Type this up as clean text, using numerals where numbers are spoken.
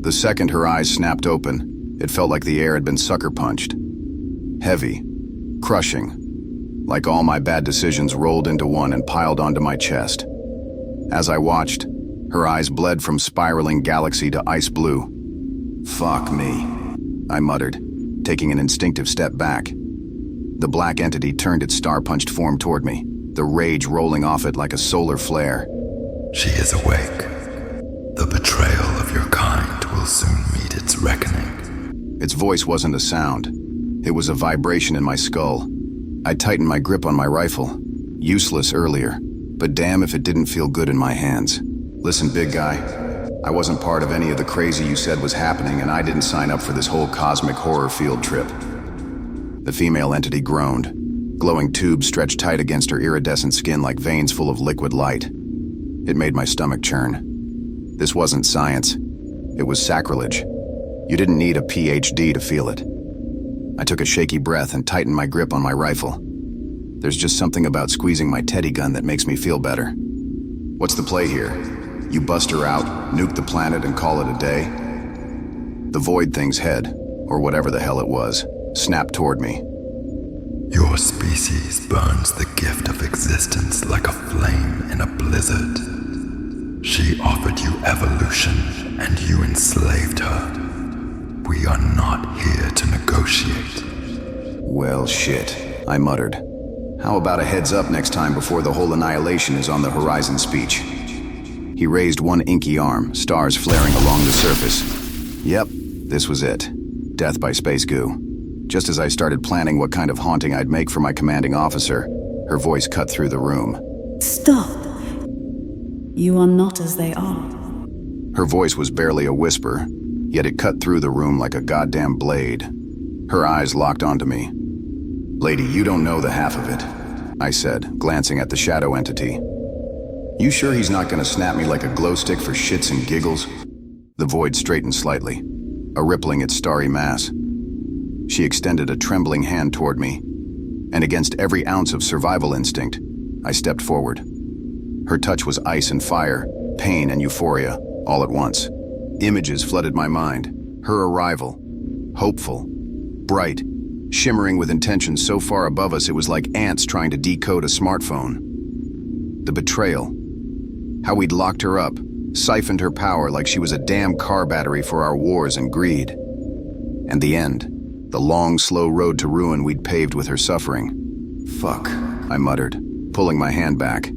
The second her eyes snapped open, it felt like the air had been sucker punched. Heavy, crushing, like all my bad decisions rolled into one and piled onto my chest. As I watched, her eyes bled from spiraling galaxy to ice blue. "Fuck me," I muttered, taking an instinctive step back. The black entity turned its star-punched form toward me, the rage rolling off it like a solar flare. "She is awake. The betrayal of your kind will soon meet its reckoning." Its voice wasn't a sound. It was a vibration in my skull. I tightened my grip on my rifle. Useless earlier, but damn if it didn't feel good in my hands. "Listen, big guy, I wasn't part of any of the crazy you said was happening, and I didn't sign up for this whole cosmic horror field trip." The female entity groaned. Glowing tubes stretched tight against her iridescent skin like veins full of liquid light. It made my stomach churn. This wasn't science. It was sacrilege. You didn't need a PhD to feel it. I took a shaky breath and tightened my grip on my rifle. There's just something about squeezing my teddy gun that makes me feel better. "What's the play here? You bust her out, nuke the planet, and call it a day?" The void thing's head, or whatever the hell it was, snapped toward me. "Your species burns the gift of existence like a flame in a blizzard. She offered you evolution, and you enslaved her. We are not here to negotiate." "Well, shit," I muttered. "How about a heads up next time before the whole annihilation is on the horizon speech?" He raised one inky arm, stars flaring along the surface. Yep, this was it. Death by space goo. Just as I started planning what kind of haunting I'd make for my commanding officer, her voice cut through the room. "Stop! You are not as they are." Her voice was barely a whisper, yet it cut through the room like a goddamn blade. Her eyes locked onto me. "Lady, you don't know the half of it," I said, glancing at the shadow entity. "You sure he's not gonna snap me like a glow stick for shits and giggles?" The void straightened slightly, a rippling its starry mass. She extended a trembling hand toward me, and against every ounce of survival instinct, I stepped forward. Her touch was ice and fire, pain and euphoria, all at once. Images flooded my mind. Her arrival, hopeful, bright, shimmering with intention so far above us it was like ants trying to decode a smartphone. The betrayal, how we'd locked her up, siphoned her power like she was a damn car battery for our wars and greed. And the end, the long, slow road to ruin we'd paved with her suffering. "Fuck," I muttered, pulling my hand back.